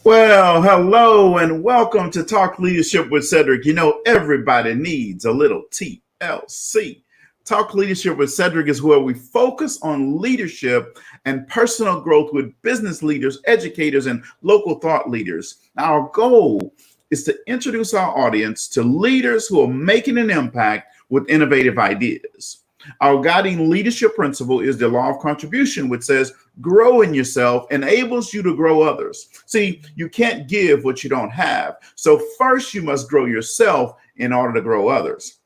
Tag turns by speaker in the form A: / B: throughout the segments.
A: Well, hello and welcome to Talk Leadership with Cedrick. You know, everybody needs a little TLC. Talk Leadership with Cedrick is where we focus on leadership and personal growth with business leaders, educators, and local thought leaders. Our goal is to introduce our audience to leaders who are making an impact with innovative ideas. Our guiding leadership principle is the law of contribution, which says grow in yourself enables you to grow others. See, you can't give what you don't have. So first you must grow yourself in order to grow others.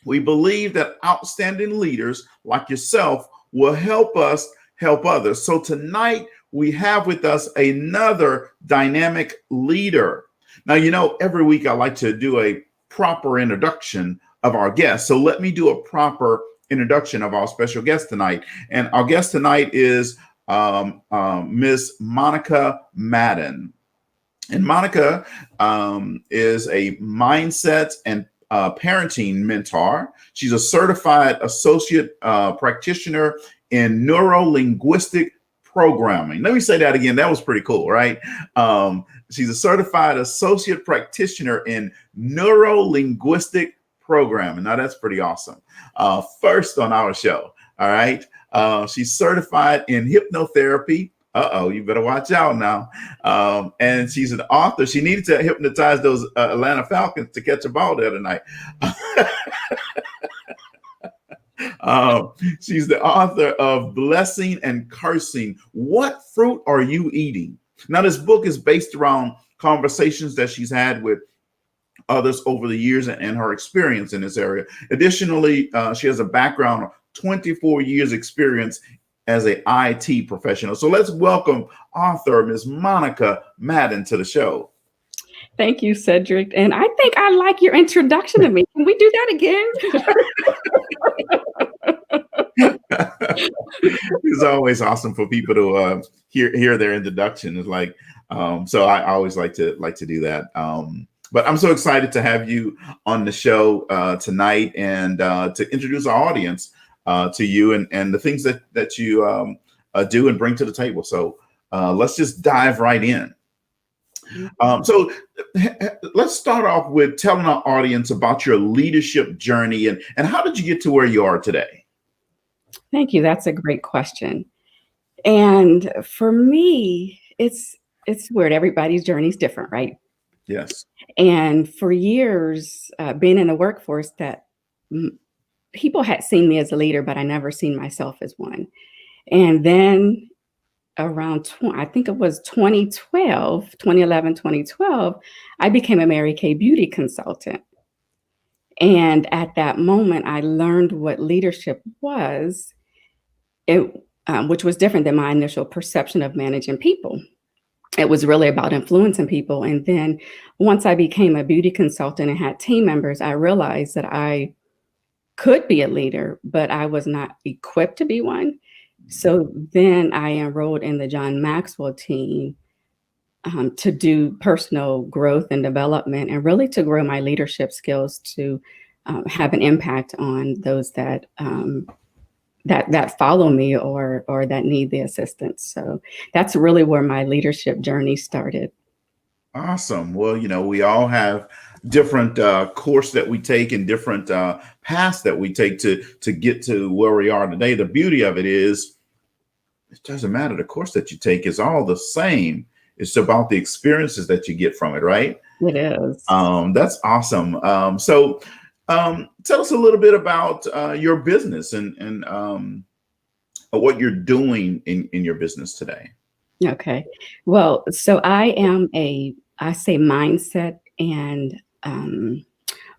A: We believe that outstanding leaders like yourself will help us help others. So tonight we have with us another dynamic leader. Now, you know, every week I like to do a proper introduction of our guests. So let me do a proper introduction of our special guest tonight. And our guest tonight is Ms. Monica Madden. And Monica is a mindset and parenting mentor. She's a certified associate practitioner in neuro-linguistic programming. Let me say that again. That was pretty cool, right? She's a certified associate practitioner in neuro-linguistic programming. Now that's pretty awesome. First on our show. All right. She's certified in hypnotherapy. You better watch out now. And she's an author. She needed to hypnotize those Atlanta Falcons to catch a ball the other night. She's the author of Blessing and Cursing. What fruit are you eating? Now, this book is based around conversations that she's had with others over the years and her experience in this area. Additionally, she has a background of 24 years experience as an IT professional. So let's welcome author Ms. Monica Madden to the show.
B: Thank you, Cedrick. And I think I like your introduction to me. Can we do that again?
A: It's always awesome for people to hear their introduction. It's like, so I always like to do that. But I'm so excited to have you on the show tonight and to introduce our audience to you and the things that you do and bring to the table. So let's just dive right in. So let's start off with telling our audience about your leadership journey and how did you get to where you are today?
B: Thank you. That's a great question. And for me, it's weird. Everybody's journey is different, right?
A: Yes.
B: And for years, being in the workforce, that people had seen me as a leader, but I never seen myself as one. And then around, I think it was 2011, 2012, I became a Mary Kay beauty consultant. And at that moment, I learned what leadership was, which was different than my initial perception of managing people. It was really about influencing people. And then once I became a beauty consultant and had team members, I realized that I could be a leader, but I was not equipped to be one. So then I enrolled in the John Maxwell team to do personal growth and development and really to grow my leadership skills to have an impact on those that that follow me or that need the assistance. So that's really where my leadership journey started.
A: Awesome. Well, you know, we all have different course that we take and different paths that we take to get to where we are today. The beauty of it is it doesn't matter. The course that you take is all the same. It's about the experiences that you get from it, right?
B: It is.
A: That's awesome. So tell us a little bit about your business and what you're doing in your business today.
B: Okay. Well, so I am I say mindset and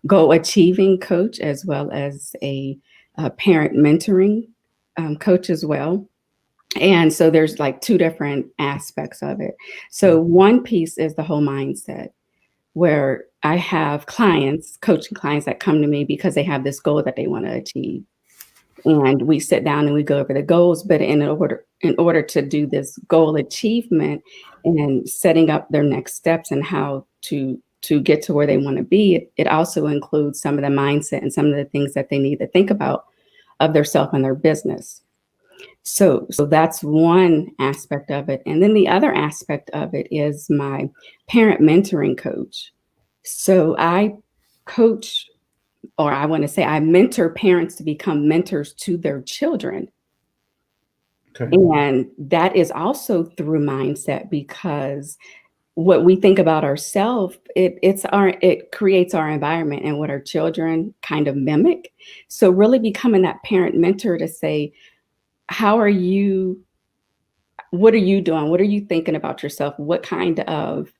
B: goal achieving coach, as well as a parent mentoring coach as well. And so there's like two different aspects of it. So one piece is the whole mindset, where I have clients, coaching clients that come to me because they have this goal that they want to achieve. And we sit down and we go over the goals, but in order to do this goal achievement and setting up their next steps and how to get to where they want to be, it also includes some of the mindset and some of the things that they need to think about of their self and their business. So that's one aspect of it. And then the other aspect of it is my parent mentoring coach. So I coach, or I want to say I mentor parents to become mentors to their children.
A: Okay.
B: And that is also through mindset, because what we think about ourselves, it creates our environment and what our children kind of mimic. So really becoming that parent mentor to say, how are you, what are you doing? What are you thinking about yourself? What kind of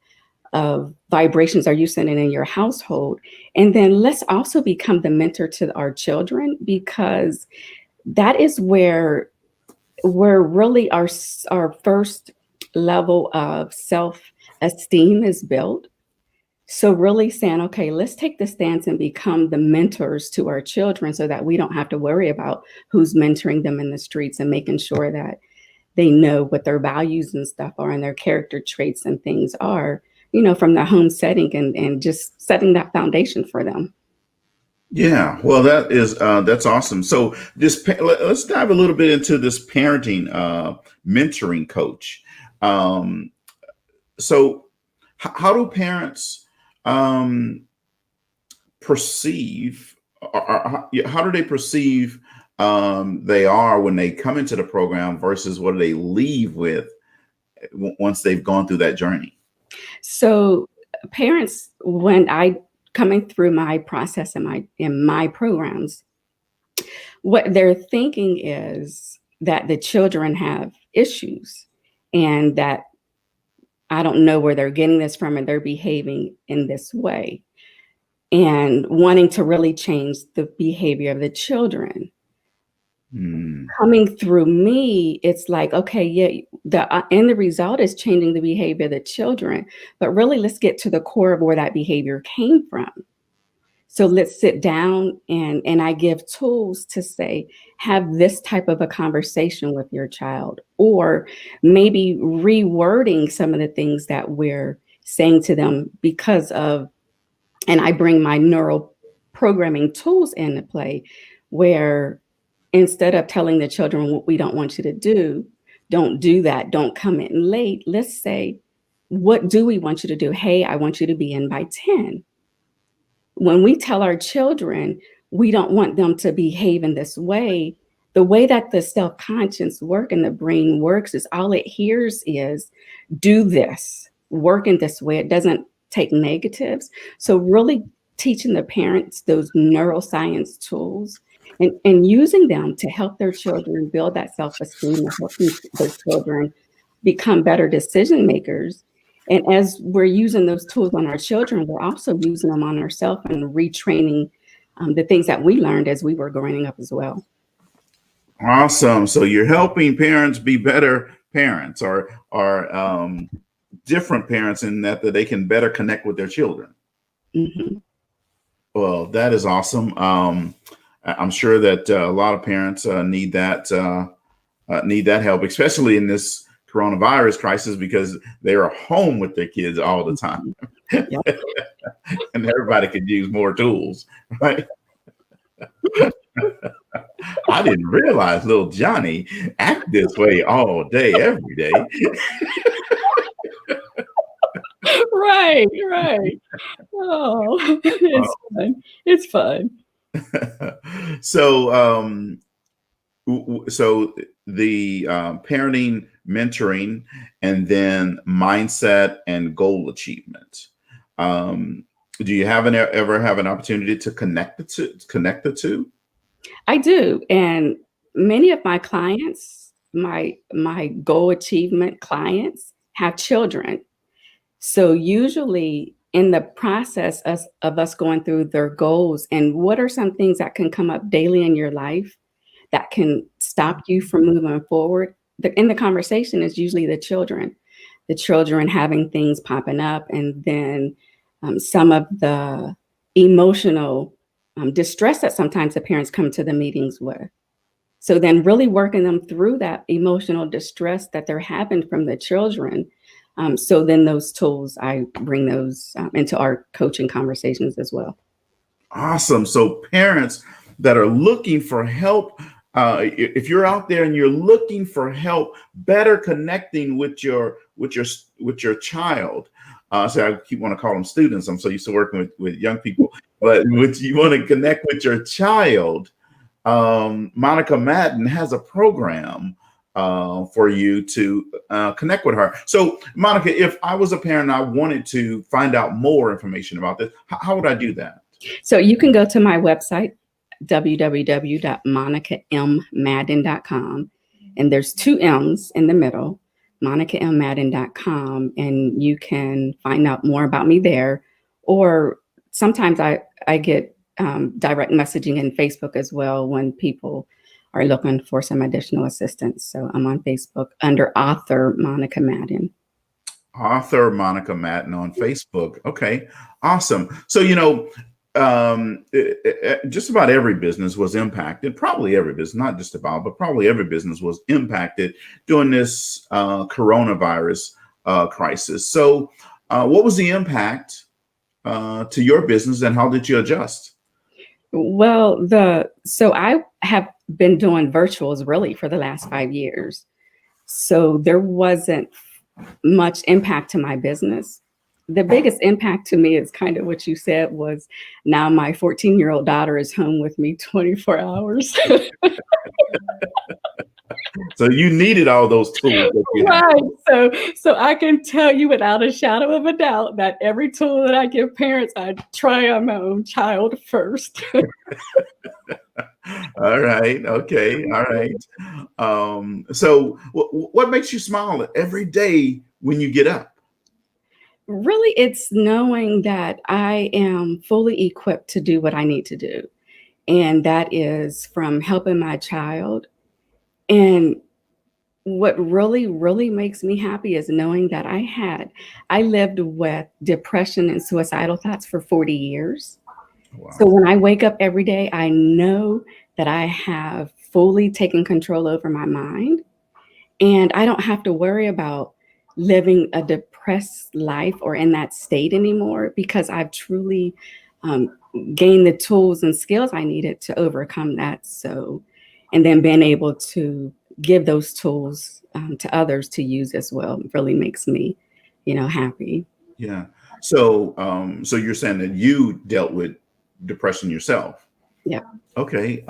B: vibrations are you sending in your household? And then let's also become the mentor to our children, because that is where really our first level of self-esteem is built. So really saying, okay, let's take the stance and become the mentors to our children so that we don't have to worry about who's mentoring them in the streets, and making sure that they know what their values and stuff are and their character traits and things are, from the home setting, and just setting that foundation for them.
A: Yeah, well, that's awesome. So let's dive a little bit into this parenting mentoring coach. Um, so how do parents perceive, or how do they perceive they are when they come into the program versus what do they leave with once they've gone through that journey?
B: So parents, when I coming through my process in my programs, what they're thinking is that the children have issues, and that I don't know where they're getting this from, and they're behaving in this way, and wanting to really change the behavior of the children.
A: Mm.
B: Coming through me, it's like, okay, yeah, the end result is changing the behavior of the children, but really let's get to the core of where that behavior came from. So let's sit down, and I give tools to say, have this type of a conversation with your child, or maybe rewording some of the things that we're saying to them because of, and I bring my neural programming tools into play, where instead of telling the children what we don't want you to do, don't do that, don't come in late. Let's say, what do we want you to do? Hey, I want you to be in by 10. When we tell our children we don't want them to behave in this way, the way that the self-conscious work and the brain works is all it hears is, do this, work in this way. It doesn't take negatives. So really teaching the parents those neuroscience tools, and using them to help their children build that self-esteem, and helping their children become better decision makers. And as we're using those tools on our children, we're also using them on ourselves and retraining the things that we learned as we were growing up as well.
A: Awesome. So you're helping parents be better parents, or different parents, in that they can better connect with their children.
B: Mm-hmm.
A: Well, that is awesome. I'm sure that a lot of parents need that help, especially in this coronavirus crisis, because they are home with their kids all the time.
B: Yep.
A: And everybody could use more tools, right? I didn't realize little Johnny act this way all day, every day.
B: Right, right. Oh, it's fun. It's fun.
A: So, so the parenting, mentoring, and then mindset and goal achievement. Do you ever have an opportunity to connect the two?
B: I do. And many of my clients, my goal achievement clients, have children. So usually in the process of us going through their goals, and what are some things that can come up daily in your life that can stop you from moving forward, in the conversation is usually the children having things popping up, and then some of the emotional distress that sometimes the parents come to the meetings with. So then really working them through that emotional distress that they're having from the children. So then those tools, I bring those into our coaching conversations as well.
A: Awesome. So parents that are looking for help If you're out there and you're looking for help, better connecting with your child. So I keep want to call them students. I'm so used to working with young people, but you want to connect with your child, Monica Madden has a program for you to connect with her. So, Monica, if I was a parent and I wanted to find out more information about this, how would I do that?
B: So you can go to my website, www.monicammadden.com. And there's two M's in the middle, monicammadden.com. And you can find out more about me there. Or sometimes I get direct messaging in Facebook as well when people are looking for some additional assistance. So I'm on Facebook under author Monica Madden.
A: Author Monica Madden on Facebook. Okay, awesome. So, just about every business was impacted. Probably every business, not just about, but probably every business was impacted during this coronavirus crisis. So, what was the impact to your business, and how did you adjust?
B: Well, so I have been doing virtuals really for the last 5 years. So there wasn't much impact to my business. The biggest impact to me is kind of what you said was now my 14-year-old daughter is home with me 24 hours.
A: So you needed all those tools.
B: Right. So I can tell you without a shadow of a doubt that every tool that I give parents, I try on my own child first.
A: All right. Okay. All right. So what makes you smile every day when you get up?
B: Really, it's knowing that I am fully equipped to do what I need to do. And that is from helping my child. And what really, really makes me happy is knowing that I lived with depression and suicidal thoughts for 40 years.
A: Wow.
B: So when I wake up every day, I know that I have fully taken control over my mind. And I don't have to worry about living a depressed life or in that state anymore because I've truly gained the tools and skills I needed to overcome that. So, and then being able to give those tools to others to use as well really makes me, happy.
A: Yeah. So, so you're saying that you dealt with depression yourself?
B: Yeah.
A: Okay.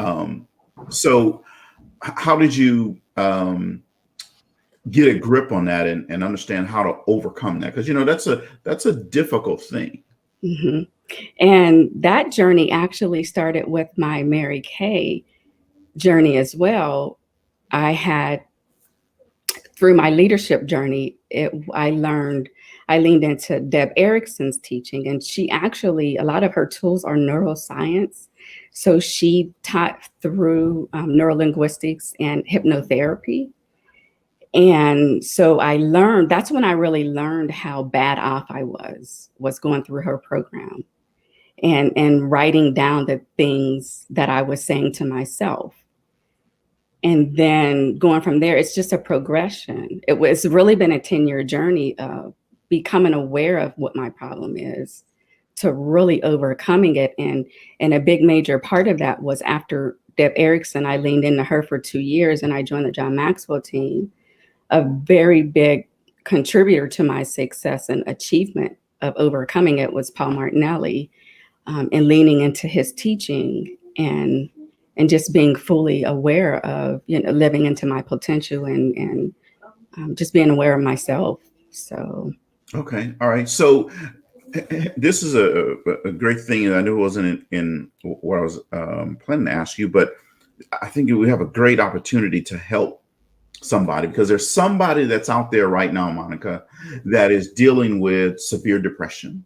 A: So how did you get a grip on that and understand how to overcome that? Because that's a difficult thing.
B: Mm-hmm. And that journey actually started with my Mary Kay journey as well. Through my leadership journey, I leaned into Deb Erickson's teaching, and she actually, a lot of her tools are neuroscience. So she taught through neurolinguistics and hypnotherapy. And so that's when I really learned how bad off I was going through her program and writing down the things that I was saying to myself. And then going from there, it's just a progression. It's really been a 10-year journey of becoming aware of what my problem is to really overcoming it. And a big major part of that was after Deb Erickson, I leaned into her for 2 years and I joined the John Maxwell team. A very big contributor to my success and achievement of overcoming it was Paul Martinelli, and leaning into his teaching and just being fully aware of, living into my potential and just being aware of myself. So.
A: Okay. All right. So this is a great thing. And I knew it wasn't in what I was planning to ask you, but I think we have a great opportunity to help somebody, because there's somebody that's out there right now, Monica, that is dealing with severe depression.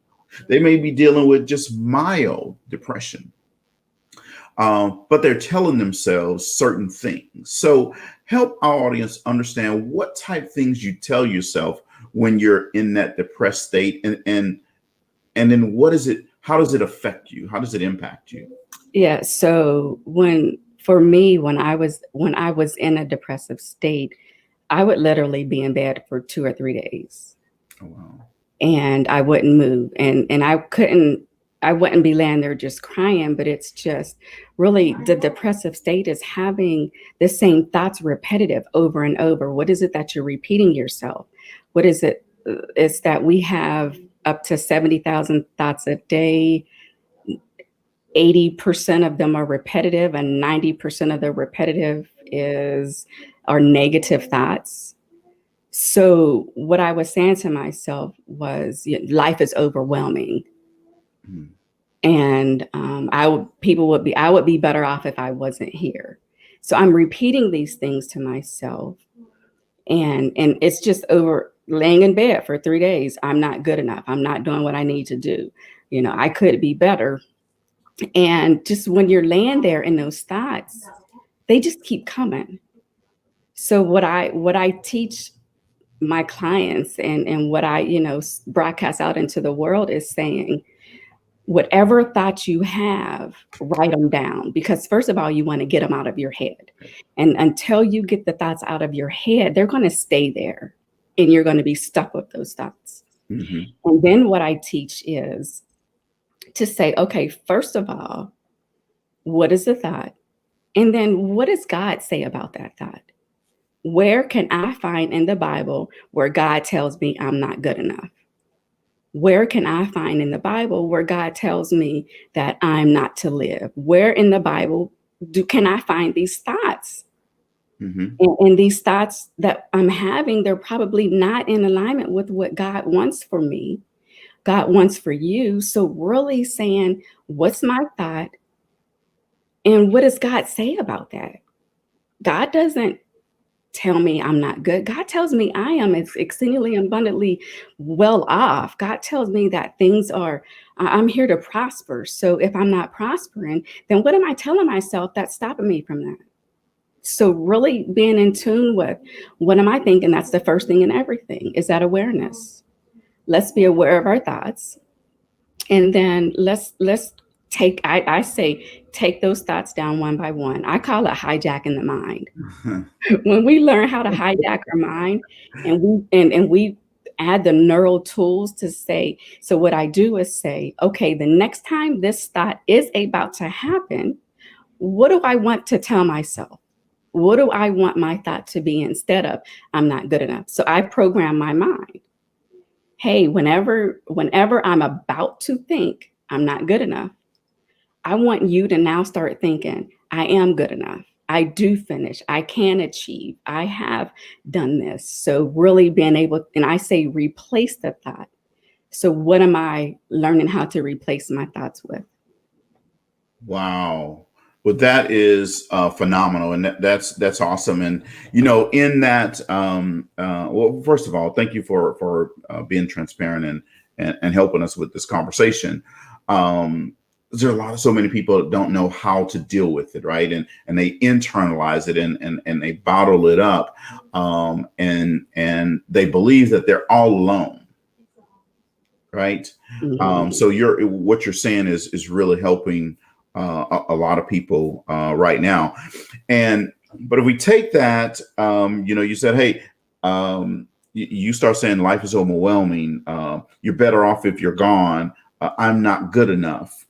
A: They may be dealing with just mild depression, but they're telling themselves certain things. So help our audience understand what type things you tell yourself when you're in that depressed state, and then how does it affect you? How does it impact you?
B: Yeah. So when I was in a depressive state, I would literally be in bed for 2 or 3 days.
A: Oh, wow.
B: And I wouldn't move. And I couldn't I wouldn't be laying there just crying, but it's just really the depressive state is having the same thoughts repetitive over and over. What is it that you're repeating yourself? What is it? It's that we have up to 70,000 thoughts a day. 80% of them are repetitive, and 90% of the repetitive are negative thoughts. So what I was saying to myself was, life is overwhelming.
A: Mhm.
B: And I would be better off if I wasn't here. So I'm repeating these things to myself, and it's just over laying in bed for 3 days. I'm not good enough. I'm not doing what I need to do. I could be better. And just when you're laying there in those thoughts, they just keep coming. So what I teach my clients, and what I, broadcast out into the world is saying, whatever thoughts you have, write them down. Because first of all, you want to get them out of your head. And until you get the thoughts out of your head, they're going to stay there and you're going to be stuck with those thoughts.
A: Mhm.
B: And then what I teach is to say, okay, first of all, what is the thought? And then what does God say about that thought? Where can I find in the Bible where God tells me I'm not good enough? Where can I find in the Bible where God tells me that I'm not to live? Where in the Bible can I find these thoughts?
A: Mhm.
B: And these thoughts that I'm having, they're probably not in alignment with what God wants for me, God wants for you. So really saying, what's my thought? And what does God say about that? God doesn't tell me I'm not good. God tells me I am exceedingly abundantly well off. God tells me that I'm here to prosper. So if I'm not prospering, then what am I telling myself that's stopping me from that? So really being in tune with what am I thinking? That's the first thing in everything, is that awareness. Let's be aware of our thoughts. And then let's take, I say, take those thoughts down one by one. I call it hijacking the mind. When we learn how to hijack our mind, and we add the neural tools to say, so what I do is say, okay, the next time this thought is about to happen, what do I want to tell myself? What do I want my thought to be instead of I'm not good enough? So I program my mind. Hey, whenever I'm about to think I'm not good enough, I want you to now start thinking, I am good enough. I do finish. I can achieve. I have done this. So really being able, and I say replace the thought. So what am I learning how to replace my thoughts with?
A: Wow. Well, that is phenomenal, and that's awesome. And in that, well, first of all, thank you for being transparent and helping us with this conversation. There are so many people that don't know how to deal with it, right? And they internalize it and they bottle it up, and they believe that they're all alone, right?
B: Mhm.
A: So what you're saying is really helping a lot of people right now. But if we take that, you said, hey, you start saying life is overwhelming. You're better off if you're gone. I'm not good enough.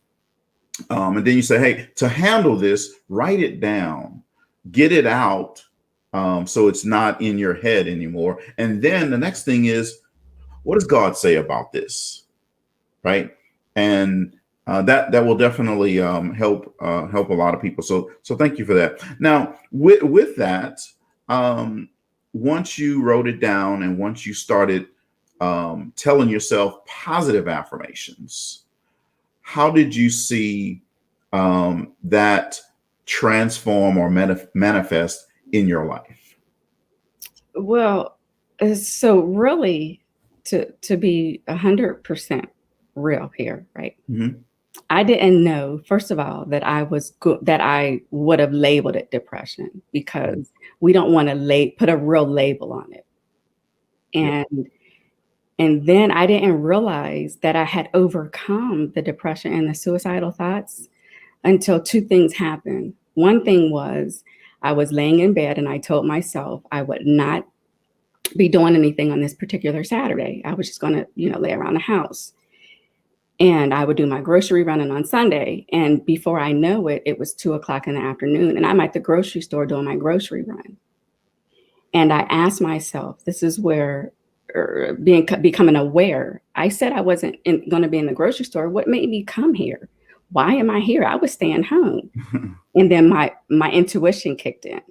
A: And then you say, hey, to handle this, write it down, get it out, so it's not in your head anymore. And then the next thing is, what does God say about this? Right? And that will definitely help a lot of people. So thank you for that. Now with that, once you wrote it down and once you started telling yourself positive affirmations, how did you see that transform or manifest in your life?
B: Well, so really, to be 100% real here, right?
A: Mhm.
B: I didn't know, first of all, that that I would have labeled it depression, because we don't want to put a real label on it.
A: Yeah.
B: And then I didn't realize that I had overcome the depression and the suicidal thoughts until two things happened. One thing was I was laying in bed and I told myself I would not be doing anything on this particular Saturday. I was just going to, lay around the house. And I would do my grocery running on Sunday. And before I know it, it was 2 o'clock in the afternoon. And I'm at the grocery store doing my grocery run. And I asked myself, this is where becoming aware. I said I wasn't going to be in the grocery store. What made me come here? Why am I here? I was staying home. And then my intuition kicked in.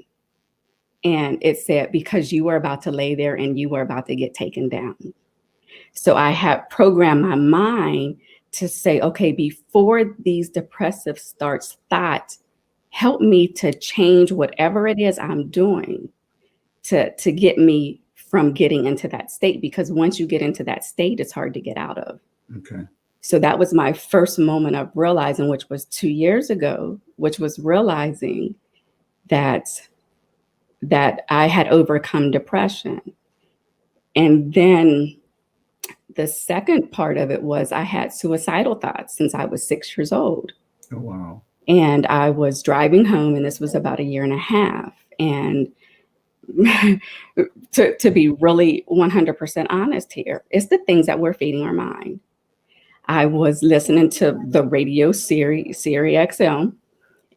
B: And it said, because you were about to lay there and you were about to get taken down. So I had programmed my mind to say, okay, before these depressive thoughts, help me to change whatever it is I'm doing to get me from getting into that state. Because once you get into that state, it's hard to get out of.
A: Okay.
B: So that was my first moment of realizing, which was 2 years ago, which was realizing that I had overcome depression. And then the second part of it was I had suicidal thoughts since I was 6 years old.
A: Oh, wow.
B: And I was driving home, and this was about 1.5 years. And to be really 100% honest here, it's the things that we're feeding our mind. I was listening to the radio Siri XM,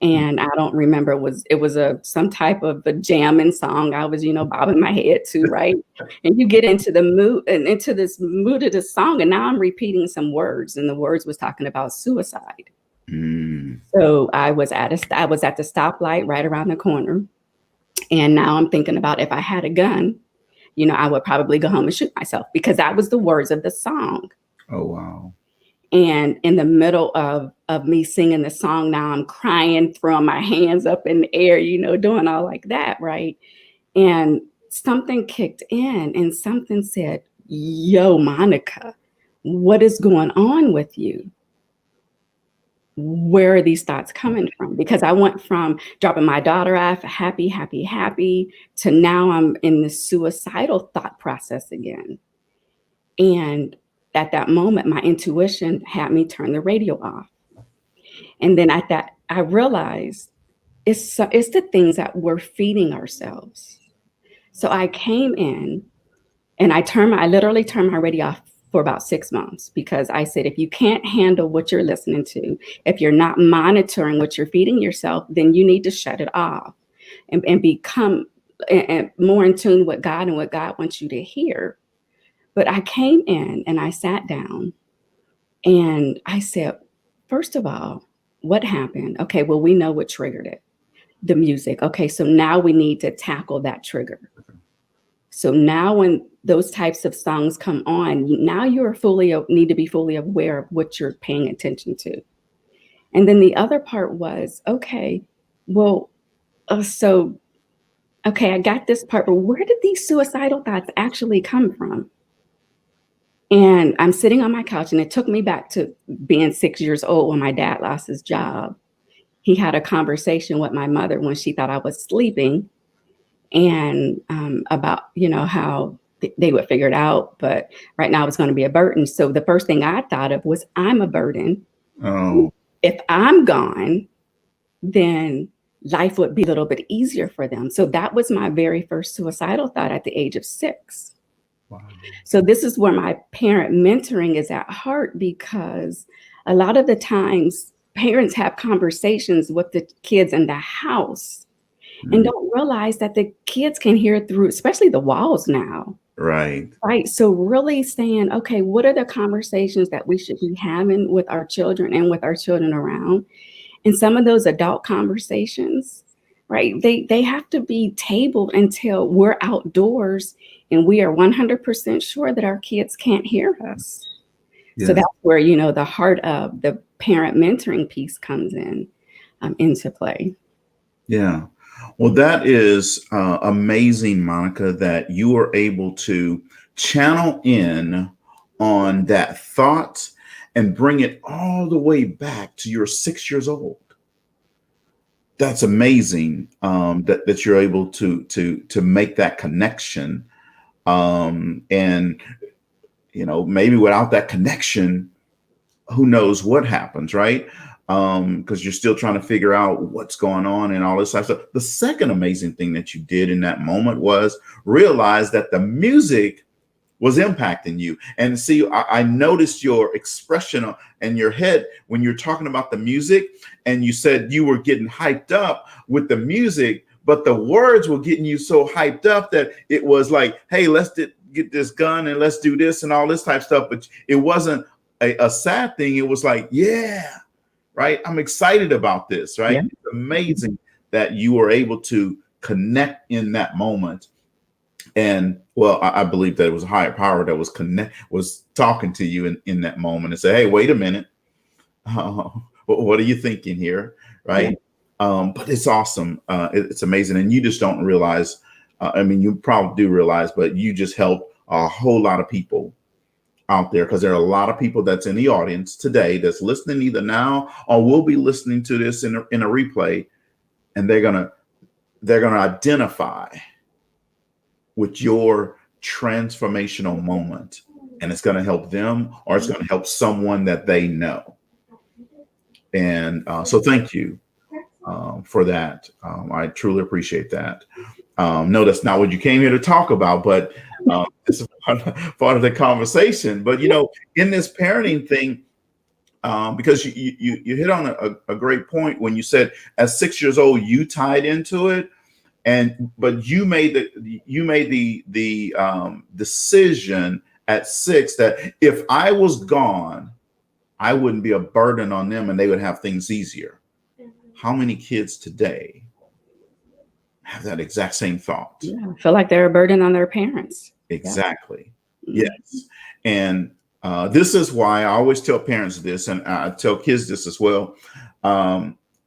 B: and I don't remember, it was some type of a jamming song. I was, bobbing my head to, right? And you get into the mood and into this mood of the song, and now I'm repeating some words, and the words was talking about suicide. So I was at the stoplight right around the corner, and now I'm thinking about if I had a gun, I would probably go home and shoot myself, because that was the words of the song.
A: Oh, wow.
B: And in the middle of me singing the song, now I'm crying, throwing my hands up in the air, doing all like that, right? And something kicked in, and something said, yo, Monica, what is going on with you? Where are these thoughts coming from? Because I went from dropping my daughter off, happy, to now I'm in the suicidal thought process again. And at that moment, my intuition had me turn the radio off. And then at that, I realized it's the things that we're feeding ourselves. So I came in and I literally turned my radio off for about 6 months, because I said, if you can't handle what you're listening to, if you're not monitoring what you're feeding yourself, then you need to shut it off and become more in tune with God and what God wants you to hear. But I came in and I sat down and I said, first of all, what happened? Okay, well, we know what triggered it. The music. Okay, so now we need to tackle that trigger. So now when those types of songs come on, now you need to be fully aware of what you're paying attention to. And then the other part was, okay, well, I got this part, but where did these suicidal thoughts actually come from? And I'm sitting on my couch, and it took me back to being 6 years old when my dad lost his job. He had a conversation with my mother when she thought I was sleeping, and about, how they would figure it out. But right now it's going to be a burden. So the first thing I thought of was, I'm a burden.
A: Oh.
B: If I'm gone, then life would be a little bit easier for them. So that was my very first suicidal thought at the age of 6.
A: Wow.
B: So this is where my parent mentoring is at heart, because a lot of the times parents have conversations with the kids in the house and don't realize that the kids can hear through, especially the walls now.
A: Right.
B: Right. So really saying, okay, what are the conversations that we should be having with our children and with our children around? And some of those adult conversations, right, they have to be tabled until we're outdoors and we are 100% sure that our kids can't hear us. Yeah. So that's where, the heart of the parent mentoring piece comes into play.
A: Yeah. Well, that is amazing, Monica, that you are able to channel in on that thought and bring it all the way back to your 6 years old. That's amazing, that you're able to make that connection. And, maybe without that connection, who knows what happens, right? Because you're still trying to figure out what's going on and all this type of stuff. The second amazing thing that you did in that moment was realize that the music was impacting you. And see, I noticed your expression and your head when you're talking about the music, and you said you were getting hyped up with the music, but the words were getting you so hyped up that it was like, hey, let's get this gun and let's do this and all this type of stuff. But it wasn't a sad thing. It was like, yeah, right. I'm excited about this, right?
B: Yeah.
A: It's amazing that you were able to connect in that moment. And well, I believe that it was a higher power that was talking to you in that moment and say, hey, wait a minute. What are you thinking here? Right. Yeah. But it's awesome. It's amazing. And you just don't realize, I mean, you probably do realize, but you just help a whole lot of people out there, because there are a lot of people that's in the audience today that's listening either now or will be listening to this in a replay, and they're gonna identify with your transformational moment, and it's going to help them, or it's going to help someone that they know. And so thank you for that. I truly appreciate that. No, that's not what you came here to talk about, but it's part of the conversation. But, you know, in this parenting thing, because you hit on a great point when you said at 6 years old, you tied into it. But you made the decision at 6 that if I was gone, I wouldn't be a burden on them and they would have things easier. How many kids today have that exact same thought?
B: Yeah, I feel like they're a burden on their parents.
A: Exactly. Yeah. Yes. And this is why I always tell parents this, and I tell kids this as well.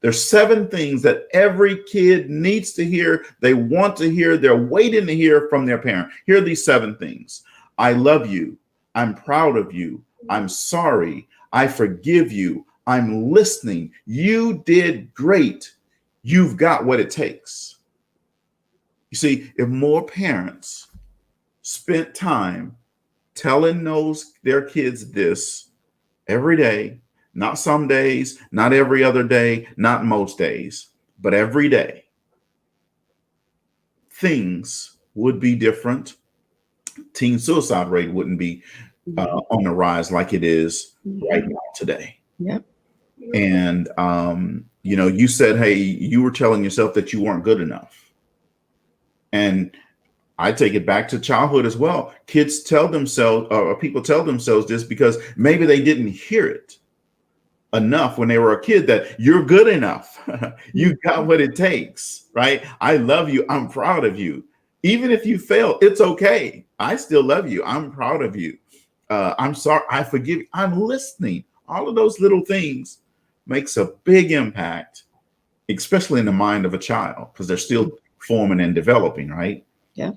A: There's 7 things that every kid needs to hear. They want to hear. They're waiting to hear from their parent. Here are these 7 things. I love you. I'm proud of you. I'm sorry. I forgive you. I'm listening. You did great. You've got what it takes. You see, if more parents spent time telling their kids this every day, not some days, not every other day, not most days, but every day, things would be different. Teen suicide rate wouldn't be on the rise like it is right now today.
B: Yep.
A: And, you know, you said, hey, you were telling yourself that you weren't good enough. And I take it back to childhood as well. Kids tell themselves, or people tell themselves this because maybe they didn't hear it enough when they were a kid, that you're good enough. You got what it takes, right? I love you. I'm proud of you. Even if you fail, it's okay. I still love you. I'm proud of you. I'm sorry. I forgive you. I'm listening. All of those little things makes a big impact, especially in the mind of a child, because they're still forming and developing, right?
B: Yeah.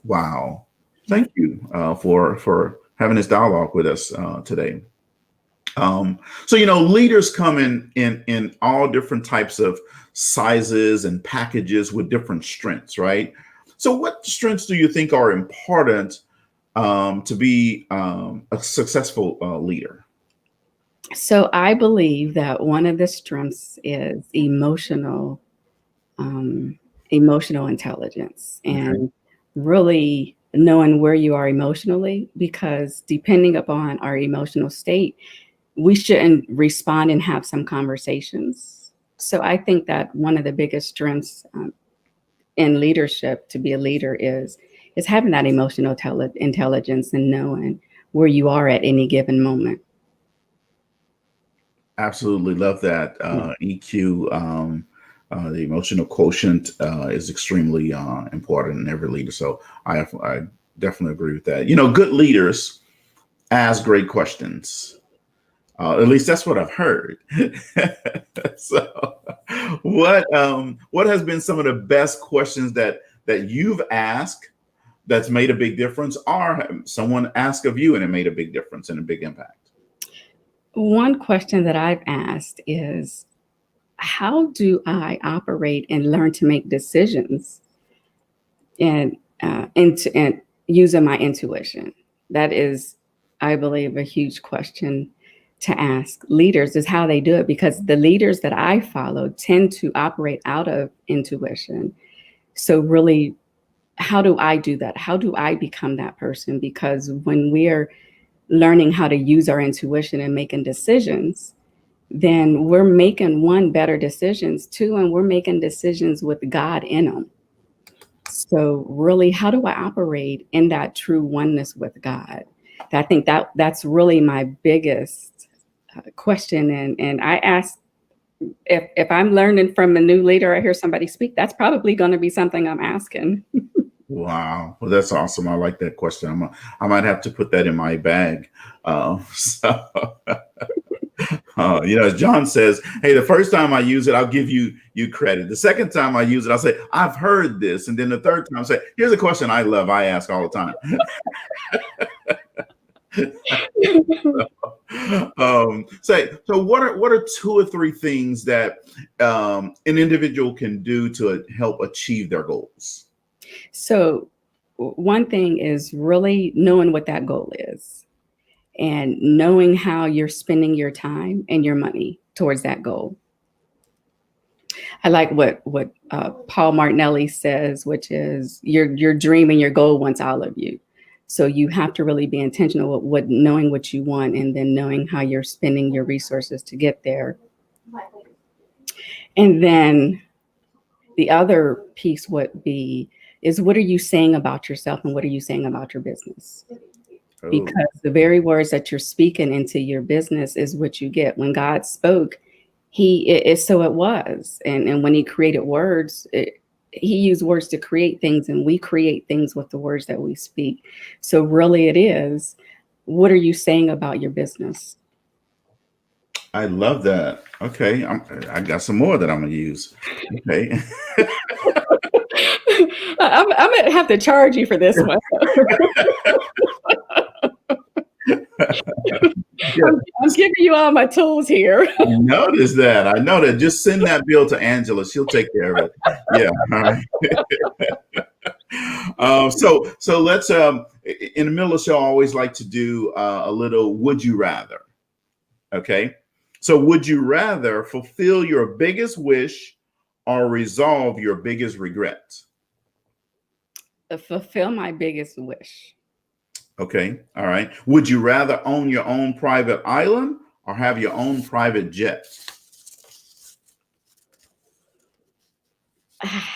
A: Wow. Thank you for having this dialogue with us today. So, you know, leaders come in all different types of sizes and packages with different strengths, right? So what strengths do you think are important to be a successful leader?
B: So I believe that one of the strengths is emotional intelligence, and really knowing where you are emotionally, because depending upon our emotional state, we shouldn't respond and have some conversations. So I think that one of the biggest strengths in leadership, to be a leader, is having that emotional intelligence and knowing where you are at any given moment.
A: Absolutely love that. EQ, the emotional quotient is extremely important in every leader. So I definitely agree with that. You know, good leaders ask great questions. At least that's what I've heard. So what has been some of the best questions that you've asked that's made a big difference, or someone asked of you and it made a big difference and a big impact?
B: One question that I've asked is, how do I operate and learn to make decisions and using my intuition? That is, I believe, a huge question to ask leaders, is how they do it, because the leaders that I follow tend to operate out of intuition. So really how do I do that? How do I become that person? Because when we're learning how to use our intuition and making decisions, then we're making, one, better decisions, two, and we're making decisions with God in them. So really, how do I operate in that true oneness with God? I think that's really my biggest question. And I ask, if I'm learning from a new leader, I hear somebody speak, that's probably going to be something I'm asking.
A: Wow. Well, that's awesome. I like that question. I might have to put that in my bag. So, as John says, hey, the first time I use it, I'll give you credit. The second time I use it, I'll say, I've heard this. And then the third time I say, here's a question I love. I ask all the time. So what are two or three things that an individual can do to help achieve their goals?
B: So one thing is really knowing what that goal is and knowing how you're spending your time and your money towards that goal. I like what Paul Martinelli says, which is your dream and your goal wants all of you. So you have to really be intentional with knowing what you want and then knowing how you're spending your resources to get there. And then the other piece would be is, what are you saying about yourself and what are you saying about your business?
A: Oh.
B: Because the very words that you're speaking into your business is what you get. When God spoke, so it was. And when he created words, he used words to create things, and we create things with the words that we speak. So really it is, what are you saying about your business?
A: I love that. Okay. I got some more that I'm going to use. Okay.
B: I'm going to have to charge you for this one. I'm giving you all my tools here.
A: I noticed that. I know that. Just send that bill to Angela. She'll take care of it. Yeah. All right. So let's in the middle of the show, I always like to do a little would you rather. Okay. So would you rather fulfill your biggest wish or resolve your biggest regret?
B: Fulfill my biggest wish.
A: Okay. All right. Would you rather own your own private island or have your own private jet?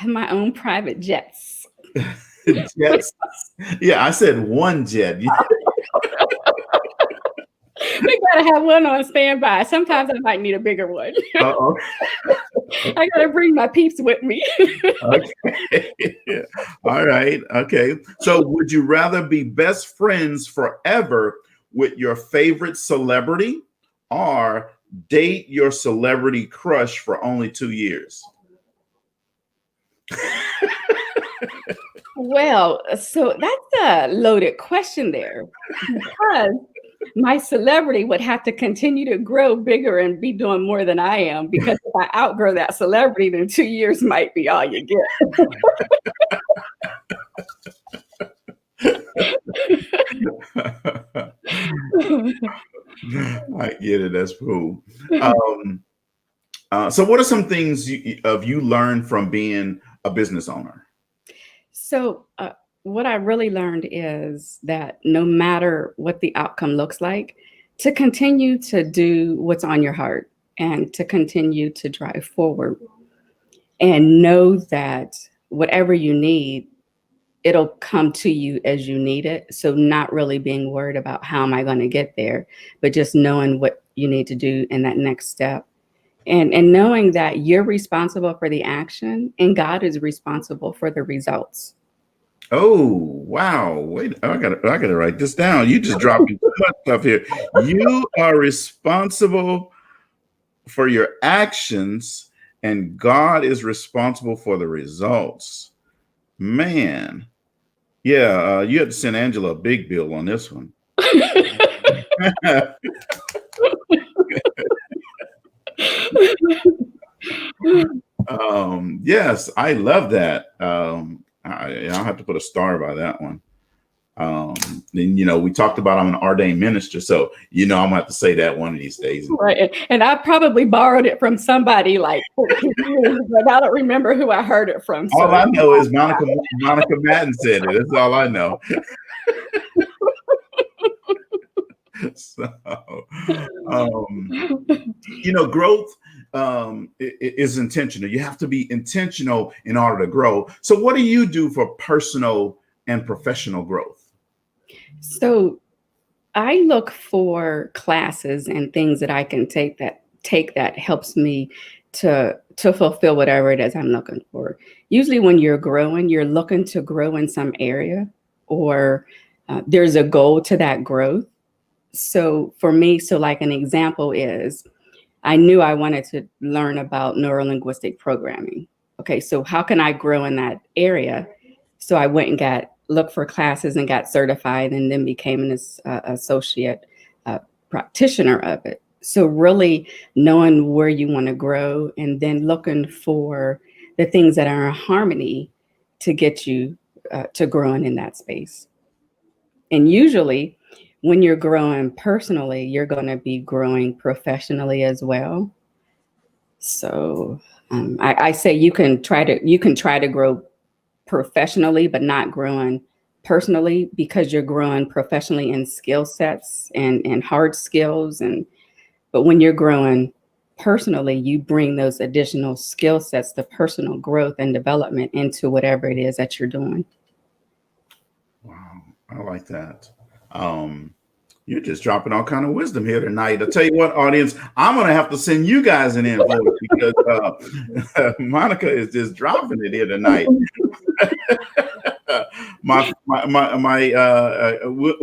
B: My own private jets.
A: Jets. Yeah, I said one jet.
B: We gotta have one on standby. Sometimes I might need a bigger one.
A: Uh-oh.
B: I gotta bring my peeps with me.
A: Okay. All right. Okay. So would you rather be best friends forever with your favorite celebrity or date your celebrity crush for only 2 years?
B: Well, so that's a loaded question there, because my celebrity would have to continue to grow bigger and be doing more than I am, because if I outgrow that celebrity, then 2 years might be all you get.
A: I get it. That's cool. So what are some things you learned from being a business owner?
B: So what I really learned is that no matter what the outcome looks like, to continue to do what's on your heart and to continue to drive forward and know that whatever you need, it'll come to you as you need it. So not really being worried about how am I going to get there, but just knowing what you need to do in that next step. And knowing that you're responsible for the action and God is responsible for the results.
A: Oh, wow. Wait, I gotta write this down. You just dropped too much stuff here. You are responsible for your actions and God is responsible for the results. Man. Yeah, you had to send Angela a big bill on this one. Yes, I love that. I'll have to put a star by that one. And we talked about I'm an ordained minister, so I'm gonna have to say that one of these days.
B: Right. And I probably borrowed it from somebody like 14 years, but I don't remember who I heard it from.
A: All I know is Monica Madden said it. That's all I know. So, growth is intentional. You have to be intentional in order to grow. So what do you do for personal and professional growth?
B: So I look for classes and things that I can take that helps me to fulfill whatever it is I'm looking for. Usually when you're growing, you're looking to grow in some area, or there's a goal to that growth. So for me, like an example is I knew I wanted to learn about neurolinguistic programming. Okay, so how can I grow in that area? So I went and looked for classes and got certified, and then became an associate practitioner of it. So really knowing where you want to grow, and then looking for the things that are in harmony to get you to growing in that space. And usually when you're growing personally, you're going to be growing professionally as well. So I say you can try to grow professionally, but not growing personally, because you're growing professionally in skill sets and hard skills. But when you're growing personally, you bring those additional skill sets, the personal growth and development, into whatever it is that you're doing.
A: Wow, I like that. You're just dropping all kind of wisdom here tonight. I'll tell you what, audience, I'm going to have to send you guys an invoice because Monica is just dropping it here tonight. We'll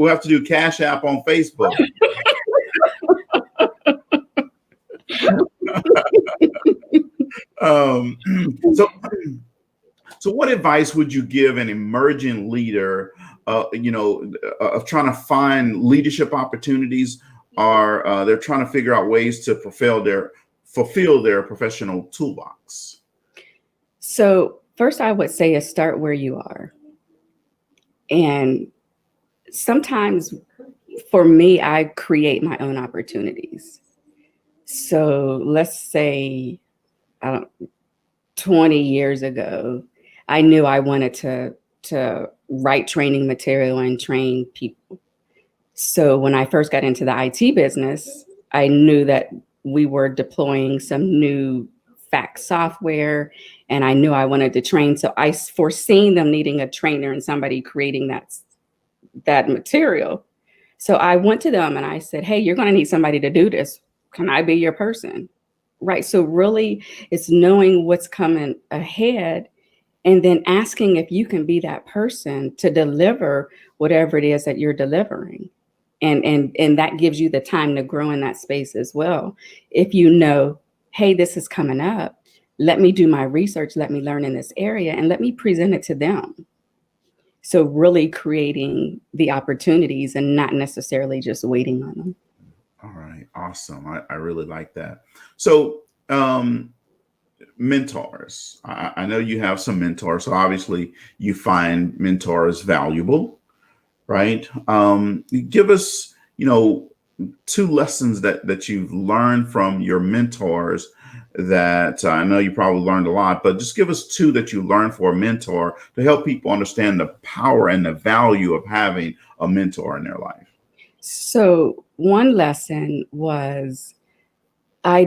A: have to do Cash App on Facebook. So what advice would you give an emerging leader, of trying to find leadership opportunities, or they're trying to figure out ways to fulfill their professional toolbox?
B: So first, I would say is start where you are. And sometimes for me, I create my own opportunities. So let's say 20 years ago, I knew I wanted to write training material and train people. So when I first got into the IT business, I knew that we were deploying some new fax software, and I knew I wanted to train. So I foreseen them needing a trainer and somebody creating that material. So I went to them and I said, hey, you're going to need somebody to do this. Can I be your person? Right. So really it's knowing what's coming ahead, and then asking if you can be that person to deliver whatever it is that you're delivering. And that gives you the time to grow in that space as well. If you know, hey, this is coming up, let me do my research, let me learn in this area, and let me present it to them. So really creating the opportunities and not necessarily just waiting on them.
A: All right. Awesome. I really like that. So mentors. I know you have some mentors. So obviously you find mentors valuable, right? Give us, two lessons that you've learned from your mentors that I know you probably learned a lot, but just give us two that you learned for a mentor to help people understand the power and the value of having a mentor in their life.
B: So one lesson was I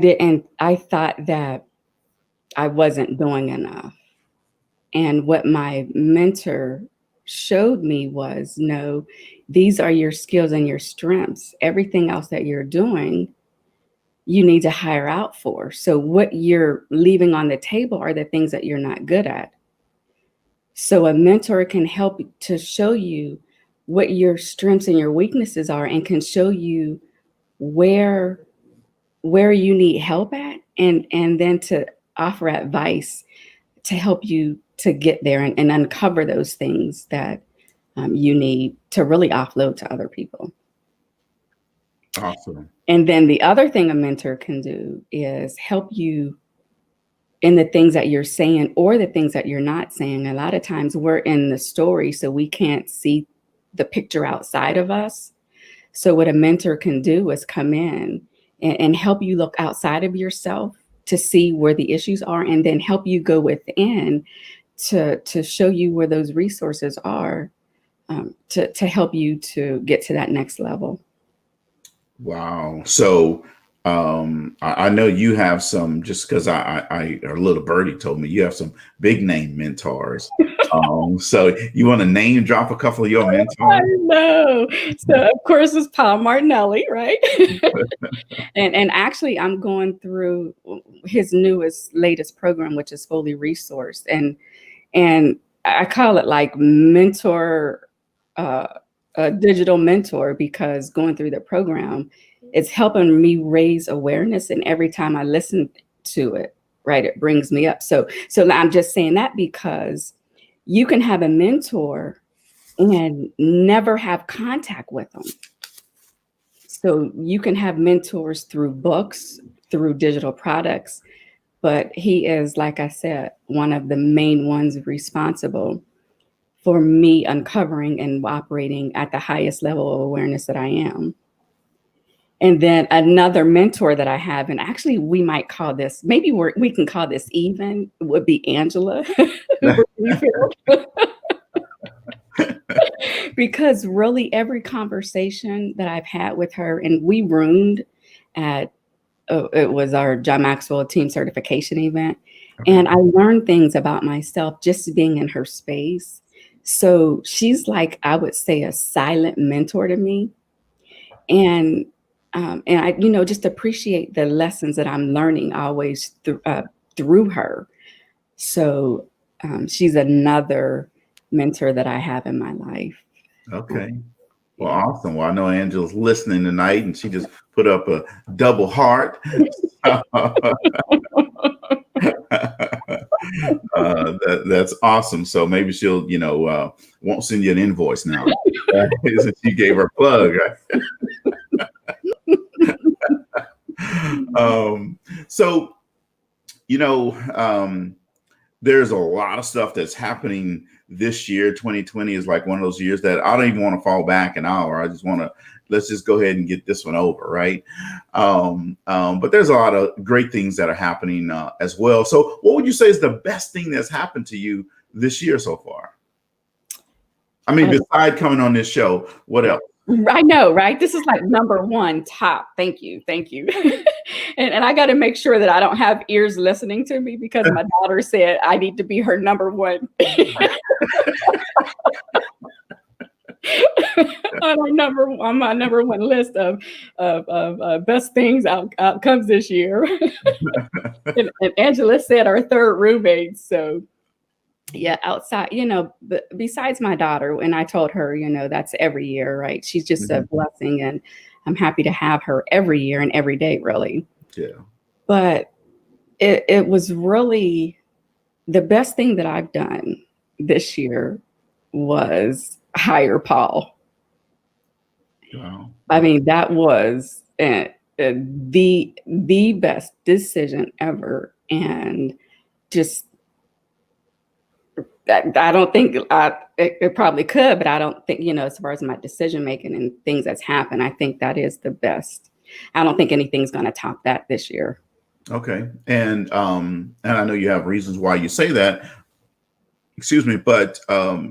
B: thought that I wasn't doing enough. And what my mentor showed me was, no, these are your skills and your strengths. Everything else that you're doing, you need to hire out for. So what you're leaving on the table are the things that you're not good at. So a mentor can help to show you what your strengths and your weaknesses are, and can show you where you need help at, and then to offer advice to help you to get there and uncover those things that you need to really offload to other people.
A: Awesome.
B: And then the other thing a mentor can do is help you in the things that you're saying or the things that you're not saying. A lot of times we're in the story, so we can't see the picture outside of us. So what a mentor can do is come in and help you look outside of yourself to see where the issues are, and then help you go within to show you where those resources are, to help you to get to that next level.
A: Wow. So I know you have some, just because I a little birdie told me you have some big name mentors. So you want to name drop a couple of your
B: I
A: mentors?
B: know. So of course it's Paul Martinelli, right? And actually I'm going through his latest program, which is fully resourced, and I call it like mentor, a digital mentor, because going through the program, it's helping me raise awareness, and every time I listen to it, right, it brings me up. So I'm just saying that because you can have a mentor and never have contact with them. So you can have mentors through books, through digital products, but he is, like I said, one of the main ones responsible for me uncovering and operating at the highest level of awareness that I am. And then another mentor that I have, and actually we might call this, maybe we can call this even, would be Angela. Because really every conversation that I've had with her, and we roomed at, it was our John Maxwell team certification event.
A: Okay.
B: And I learned things about myself just being in her space. So she's like, I would say, a silent mentor to me. And I, just appreciate the lessons that I'm learning always through her. So she's another mentor that I have in my life.
A: Okay. Well, awesome. Well, I know Angela's listening tonight, and she just put up a double heart. That's awesome. So maybe she'll, won't send you an invoice now. Since you gave her a plug, right? So, there's a lot of stuff that's happening this year. 2020 is like one of those years that I don't even want to fall back an hour. I just want to, let's just go ahead and get this one over, right? But there's a lot of great things that are happening as well. So what would you say is the best thing that's happened to you this year so far? I mean, besides coming on this show, what else?
B: I know, right? This is like number one top. Thank you. And I got to make sure that I don't have ears listening to me, because my daughter said I need to be her number one. On my number one list of best things outcomes this year. and Angela said our third roommate. So yeah, outside, besides my daughter, and I told her, that's every year, right? She's just a blessing, and I'm happy to have her every year and every day, really.
A: Yeah.
B: But it was really the best thing that I've done this year was hire Paul.
A: Wow.
B: I mean, that was the best decision ever, and just. I don't think it probably could, but I don't think, as far as my decision making and things that's happened, I think that is the best. I don't think anything's going to top that this year.
A: Okay. And I know you have reasons why you say that, excuse me, but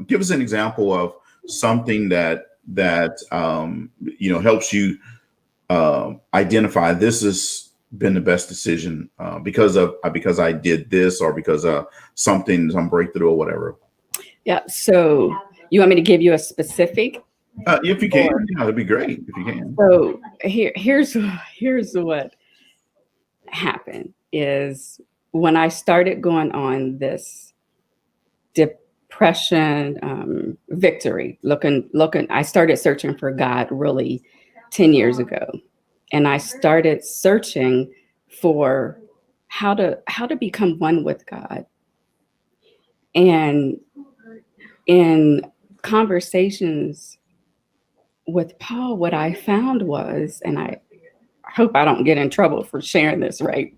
A: give us an example of something that helps you identify this has been the best decision because I did this, or because some breakthrough or whatever.
B: Yeah. So you want me to give you a specific?
A: If you can, that'd be great if you can.
B: So here's what happened is when I started going on this depression victory, looking, I started searching for God really 10 years ago. And I started searching for how to become one with God. And in conversations with Paul, what I found was, and I hope I don't get in trouble for sharing this, right?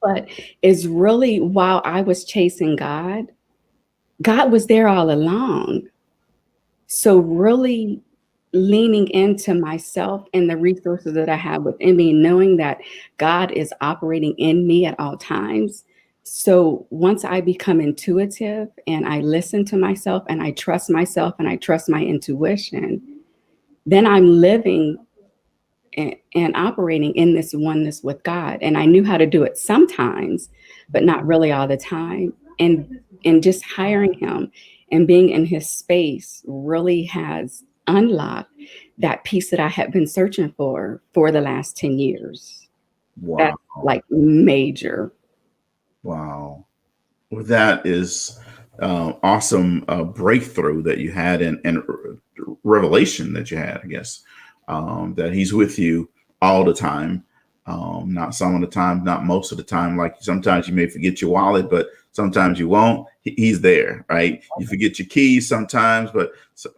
B: But is really, while I was chasing God, God was there all along. So really leaning into myself and the resources that I have within me, knowing that God is operating in me at all times. So once I become intuitive and I listen to myself and I trust myself and I trust my intuition, then I'm living and operating in this oneness with God. And I knew how to do it sometimes, but not really all the time. And just hiring him and being in his space really has unlocked that piece that I had been searching for the last 10 years.
A: Wow.
B: That's like major.
A: Wow. Well, that is awesome breakthrough that you had and revelation that you had, I guess, that he's with you all the time. Not some of the time, not most of the time. Like sometimes you may forget your wallet, but sometimes you won't. He's there, right? You forget your keys sometimes, but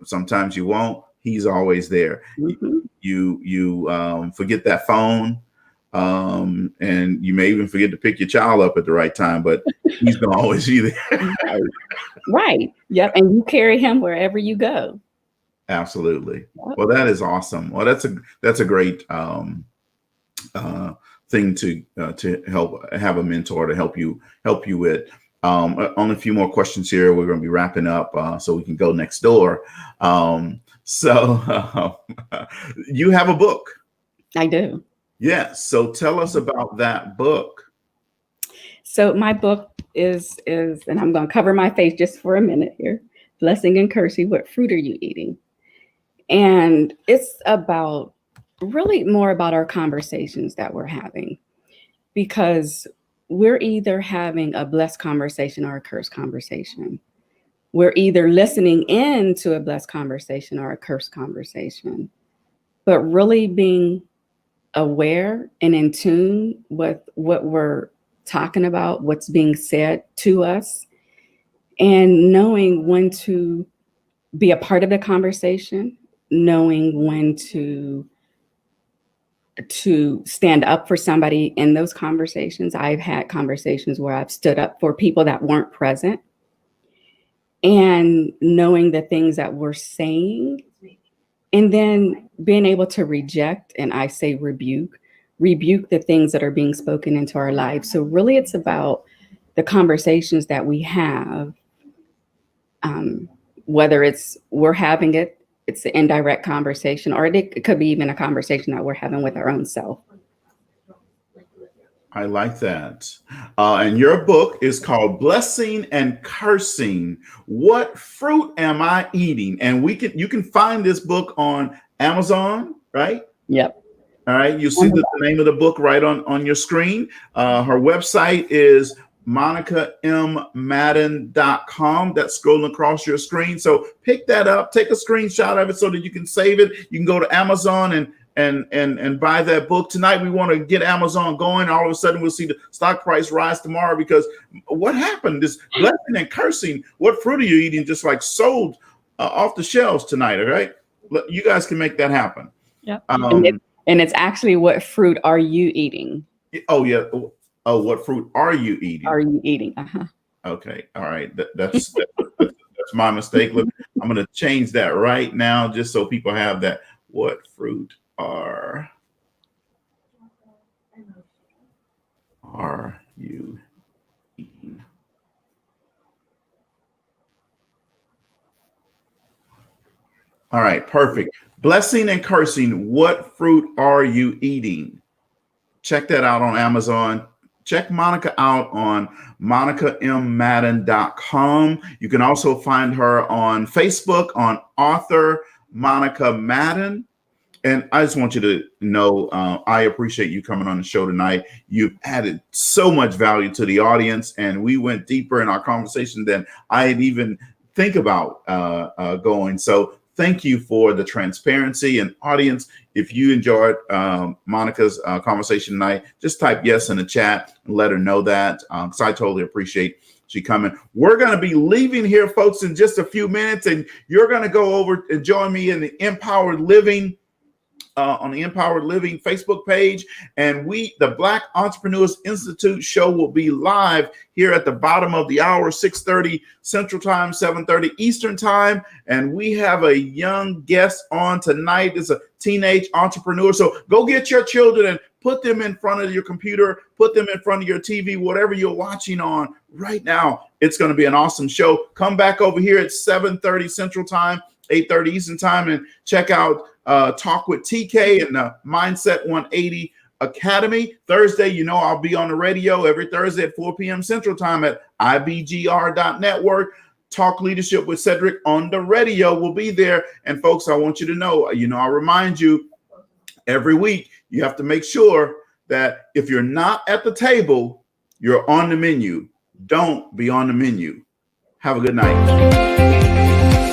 A: sometimes you won't. He's always there.
B: Mm-hmm.
A: You forget that phone, and you may even forget to pick your child up at the right time, but he's gonna always be there.
B: Right. Right. Yep. And you carry him wherever you go.
A: Absolutely.
B: Yep.
A: Well, that is awesome. Well, that's a great thing to help have a mentor to help you with. Only a few more questions here. We're going to be wrapping up so we can go next door. So you have a book.
B: I do.
A: Yes. So tell us about that book.
B: So my book is, and I'm going to cover my face just for a minute here. Blessing and Cursing, What Fruit Are You Eating? And it's about really more about our conversations that we're having, because we're either having a blessed conversation or a cursed conversation. We're either listening in to a blessed conversation or a cursed conversation, but really being aware and in tune with what we're talking about, what's being said to us, and knowing when to be a part of the conversation, knowing when to stand up for somebody in those conversations. I've had conversations where I've stood up for people that weren't present, and knowing the things that we're saying, and then being able to reject, and I say rebuke the things that are being spoken into our lives. So really it's about the conversations that we have, whether it's we're having it's an indirect conversation, or it could be even a conversation that we're having with our own self.
A: I like that. And your book is called Blessing and Cursing. What fruit am I eating? And you can find this book on Amazon, right?
B: Yep.
A: All right. You see the name of the book right on your screen. Her website is MonicaMMadden.com. That's scrolling across your screen. So pick that up, take a screenshot of it so that you can save it. You can go to Amazon and buy that book. Tonight we want to get Amazon going. All of a sudden we'll see the stock price rise tomorrow, because what happened? This blessing and cursing, what fruit are you eating, just like sold off the shelves tonight. All right. You guys can make that happen.
B: Yep. And it's actually, what fruit are you eating?
A: Oh yeah. Oh, what fruit are you eating?
B: Are you eating? Uh-huh.
A: Okay. All right. That's my mistake. Look, I'm going to change that right now just so people have that. What fruit are you eating? All right. Perfect. Blessing and Cursing. What fruit are you eating? Check that out on Amazon. Check Monica out on MonicaMMadden.com. You can also find her on Facebook on author Monica Madden. And I just want you to know, I appreciate you coming on the show tonight. You've added so much value to the audience, and we went deeper in our conversation than I had even think about going. So thank you for the transparency. And audience, if you enjoyed Monica's conversation tonight, just type yes in the chat and let her know that, because I totally appreciate she coming. We're going to be leaving here, folks, in just a few minutes, and you're going to go over and join me in the Empowered Living on the Empowered Living Facebook page. And the Black Entrepreneurs Institute show will be live here at the bottom of the hour, 6:30 Central Time, 7:30 Eastern Time. And we have a young guest on tonight. It's a teenage entrepreneur. So go get your children and put them in front of your computer, put them in front of your TV, whatever you're watching on right now. It's going to be an awesome show. Come back over here at 7:30 Central Time, 8:30 Eastern Time, and check out Talk with TK and the Mindset 180 Academy. Thursday, I'll be on the radio every Thursday at 4 p.m. Central Time at ibgr.network. Talk Leadership with Cedrick on the radio will be there. And folks, I want you to know, I remind you every week, you have to make sure that if you're not at the table, you're on the menu. Don't be on the menu. Have a good night.